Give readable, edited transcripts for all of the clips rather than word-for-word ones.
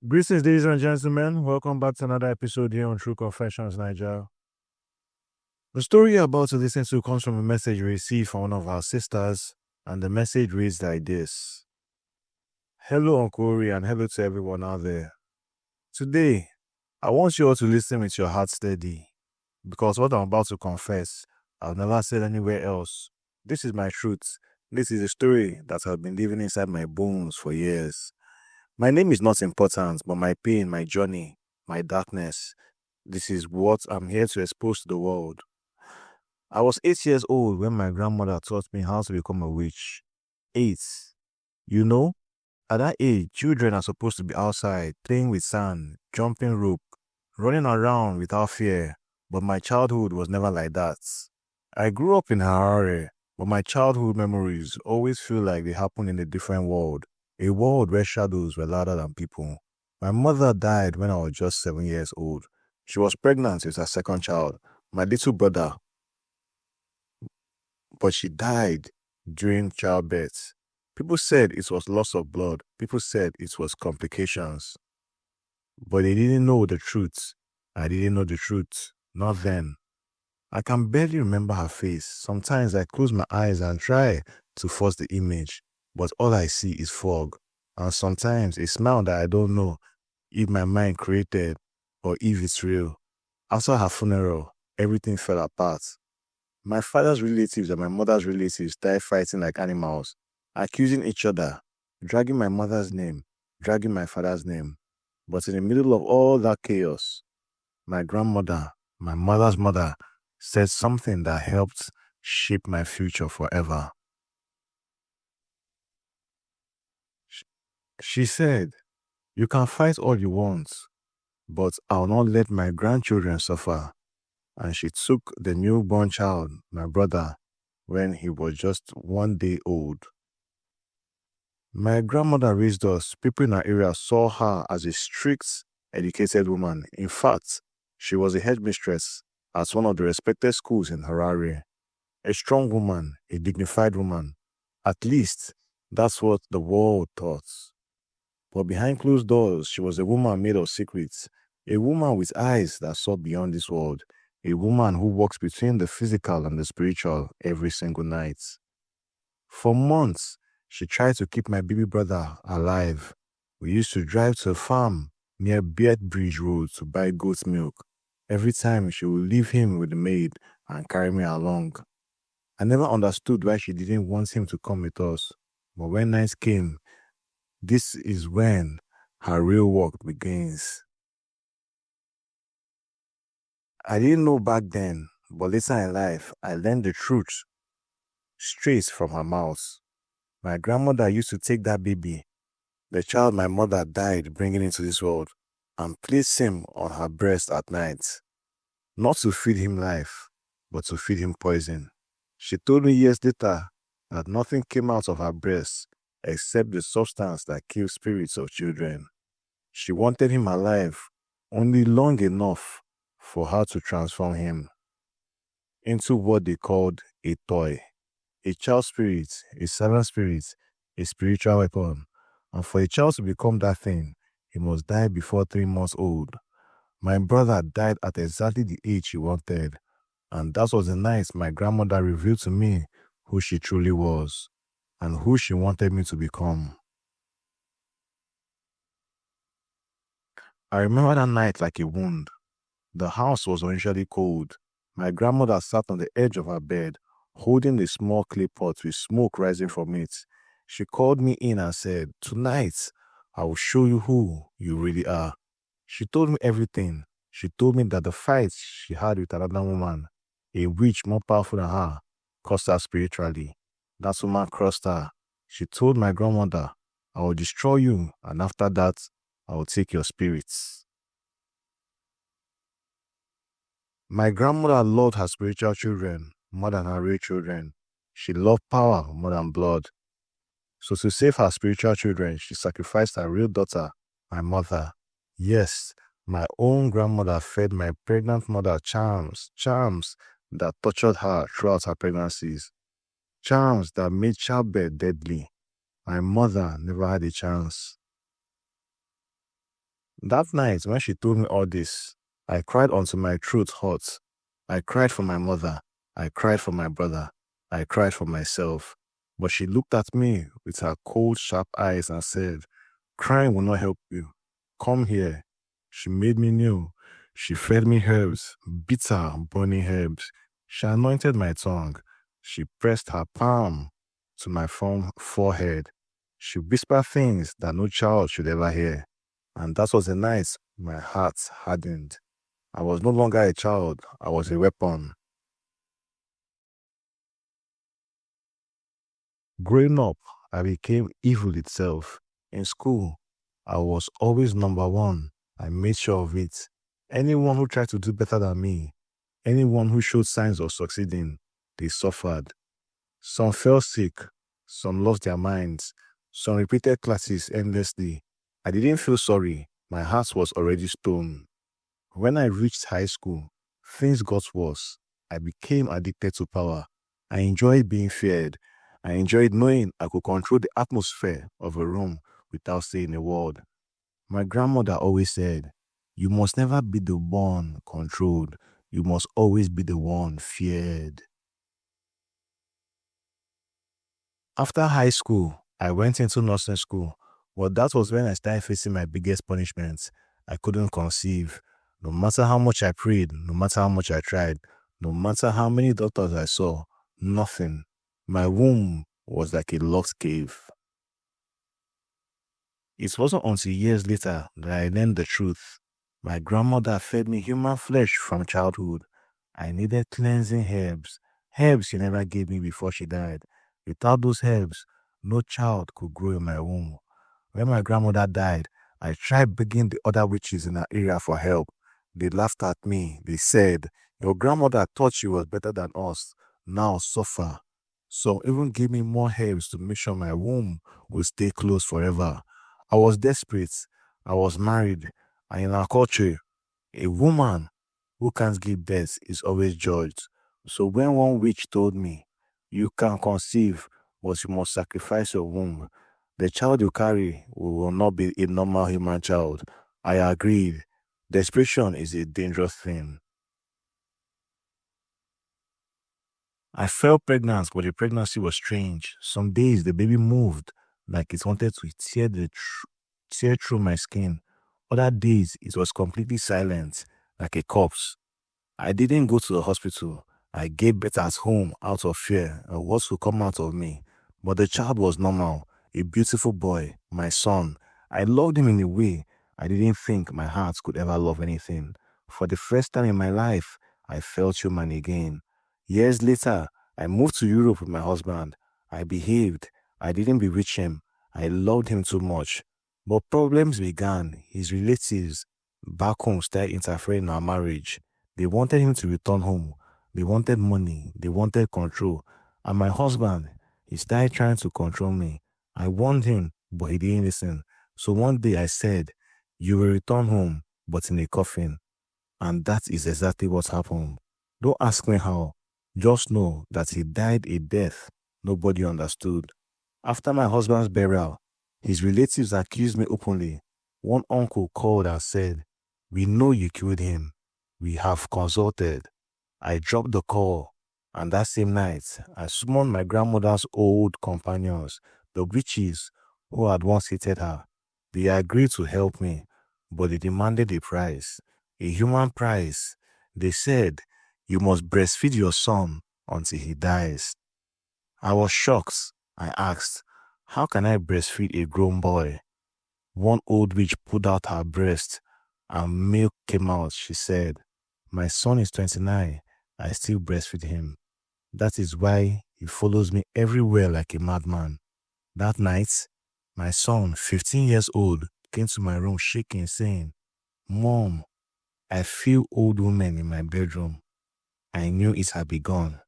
Greetings, ladies and gentlemen. Welcome back to another episode here on True Confessions, Naija. The story you're about to listen to comes from a message we received from one of our sisters, and the message reads like this. Hello, Uncle Ori, and hello to everyone out there. Today, I want you all to listen with your heart steady, because what I'm about to confess, I've never said anywhere else. This is my truth. This is a story that has been living inside my bones for years. My name is not important, but my pain, my journey, my darkness, this is what I'm here to expose to the world. I was 8 years old when my grandmother taught me how to become a witch. 8. You know, at that age, children are supposed to be outside, playing with sand, jumping rope, running around without fear, but my childhood was never like that. I grew up in Harare, but my childhood memories always feel like they happened in a different world. A world where shadows were louder than people. My mother died when I was just 7 years old. She was pregnant with her second child, my little brother, but she died during childbirth. People said it was loss of blood. People said it was complications. But they didn't know the truth. I didn't know the truth. Not then. I can barely remember her face. Sometimes I close my eyes and try to force the image, but all I see is fog. And sometimes a smile that I don't know if my mind created or if it's real. After her funeral, everything fell apart. My father's relatives and my mother's relatives started fighting like animals, accusing each other, dragging my mother's name, dragging my father's name. But in the middle of all that chaos, my grandmother, my mother's mother, said something that helped shape my future forever. She said, "You can fight all you want, but I'll not let my grandchildren suffer." And she took the newborn child, my brother, when he was just 1 day old. My grandmother raised us. People in our area saw her as a strict, educated woman. In fact, she was a headmistress at one of the respected schools in Harare. A strong woman, a dignified woman. At least, that's what the world thought. But behind closed doors, she was a woman made of secrets, a woman with eyes that saw beyond this world, a woman who walks between the physical and the spiritual every single night. For months, she tried to keep my baby brother alive. We used to drive to a farm near Bridge Road to buy goat's milk. Every time she would leave him with the maid and carry me along. I never understood why she didn't want him to come with us. But when night came, this is when her real work begins. I didn't know back then, but later in life, I learned the truth straight from her mouth. My grandmother used to take that baby, the child my mother died bringing into this world, and place him on her breast at night. Not to feed him life, but to feed him poison. She told me years later that nothing came out of her breast except the substance that kills spirits of children. She wanted him alive only long enough for her to transform him into what they called a toy, a child spirit, a servant spirit, a spiritual weapon. And for a child to become that thing, he must die before 3 months old. My brother died at exactly the age he wanted, and that was the night my grandmother revealed to me who she truly was and who she wanted me to become. I remember that night like a wound. The house was unusually cold. My grandmother sat on the edge of her bed, holding a small clay pot with smoke rising from it. She called me in and said, "Tonight, I will show you who you really are." She told me everything. She told me that the fight she had with another woman, a witch more powerful than her, cost her spiritually. That woman crossed her. She told my grandmother, "I will destroy you, and after that, I will take your spirits." My grandmother loved her spiritual children more than her real children. She loved power more than blood. So to save her spiritual children, she sacrificed her real daughter, my mother. Yes, my own grandmother fed my pregnant mother charms that tortured her throughout her pregnancies, charms that made childbirth deadly. My mother never had a chance. That night, when she told me all this, I cried until my throat hurt. I cried for my mother. I cried for my brother. I cried for myself. But she looked at me with her cold, sharp eyes and said, "Crying will not help you. Come here." She made me kneel. She fed me herbs, bitter, burning herbs. She anointed my tongue. She pressed her palm to my firm forehead. She whispered things that no child should ever hear. And that was the night my heart hardened. I was no longer a child, I was a weapon. Growing up, I became evil itself. In school, I was always number one. I made sure of it. Anyone who tried to do better than me, anyone who showed signs of succeeding, they suffered. Some fell sick, some lost their minds, some repeated classes endlessly. I didn't feel sorry. My heart was already stone. When I reached high school, things got worse. I became addicted to power. I enjoyed being feared. I enjoyed knowing I could control the atmosphere of a room without saying a word. My grandmother always said, "You must never be the one controlled. You must always be the one feared." After high school, I went into nursing school. But that was when I started facing my biggest punishment. I couldn't conceive. No matter how much I prayed, no matter how much I tried, no matter how many doctors I saw, nothing. My womb was like a locked cave. It wasn't until years later that I learned the truth. My grandmother fed me human flesh from childhood. I needed cleansing herbs, herbs she never gave me before she died. Without those herbs, no child could grow in my womb. When my grandmother died, I tried begging the other witches in our area for help. They laughed at me. They said, "Your grandmother thought she was better than us. Now suffer." Some even gave me more herbs to make sure my womb would stay closed forever. I was desperate. I was married. And in our culture, a woman who can't give birth is always judged. So when one witch told me, "You can conceive, but you must sacrifice your womb. The child you carry will not be a normal human child," I agreed. Desperation is a dangerous thing. I fell pregnant, but the pregnancy was strange. Some days the baby moved like it wanted to tear through my skin. Other days it was completely silent, like a corpse. I didn't go to the hospital. I gave birth at home out of fear of what would come out of me. But the child was normal, a beautiful boy, my son. I loved him in a way I didn't think my heart could ever love anything. For the first time in my life, I felt human again. Years later, I moved to Europe with my husband. I behaved. I didn't bewitch him. I loved him too much. But problems began. His relatives back home started interfering in our marriage. They wanted him to return home. They wanted money. They wanted control. And my husband, he started trying to control me. I warned him, but he didn't listen. So one day I said, "You will return home, but in a coffin." And that is exactly what happened. Don't ask me how. Just know that he died a death nobody understood. After my husband's burial, his relatives accused me openly. One uncle called and said, "We know you killed him. We have consulted." I dropped the call, and that same night, I summoned my grandmother's old companions, the witches who had once hated her. They agreed to help me, but they demanded a price, a human price. They said, "You must breastfeed your son until he dies." I was shocked. I asked, "How can I breastfeed a grown boy?" One old witch pulled out her breast and milk came out. She said, "My son is 29. I still breastfeed him. That is why he follows me everywhere like a madman." That night, my son, 15 years old, came to my room shaking, saying, "Mom, I feel old women in my bedroom." I knew it had begun.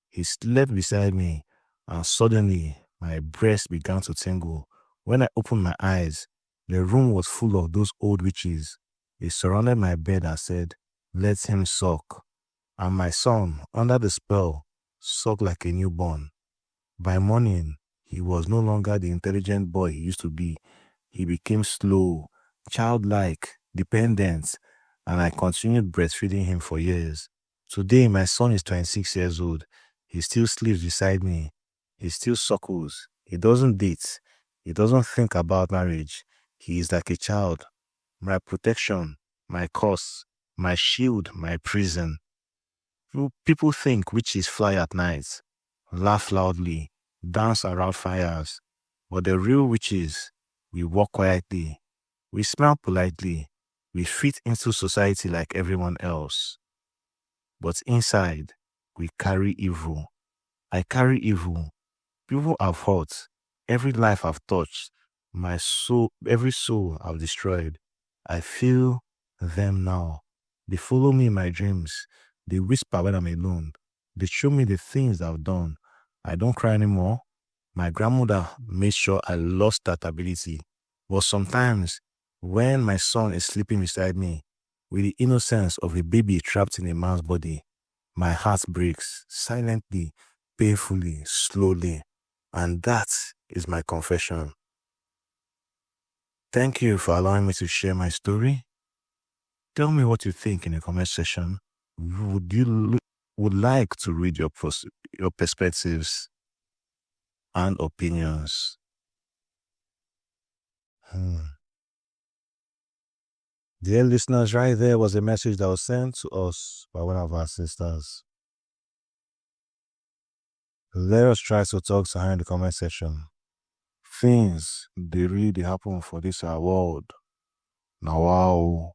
He slept beside me, and suddenly my breast began to tingle. When I opened my eyes, the room was full of those old witches. They surrounded my bed and said, "Let him suck." And my son, under the spell, sucked like a newborn. By morning, he was no longer the intelligent boy he used to be. He became slow, childlike, dependent, and I continued breastfeeding him for years. Today, my son is 26 years old. He still sleeps beside me. He still suckles. He doesn't date. He doesn't think about marriage. He is like a child. My protection, my curse, my shield, my prison. People think witches fly at night, laugh loudly, dance around fires. But the real witches, we walk quietly, we smile politely, we fit into society like everyone else. But inside, we carry evil. I carry evil. People I've hurt, every life I've touched, my soul, every soul I've destroyed. I feel them now. They follow me in my dreams. They whisper when I'm alone. They show me the things I've done. I don't cry anymore. My grandmother made sure I lost that ability. But sometimes, when my son is sleeping beside me, with the innocence of a baby trapped in a man's body, my heart breaks silently, painfully, slowly. And that is my confession. Thank you for allowing me to share my story. Tell me what you think in the comment section. Would like to read your perspectives and opinions. Dear listeners, right there was a message that was sent to us by one of our sisters. Let us try to talk to her in the comment section. Things they really happen for this our world. Now wow.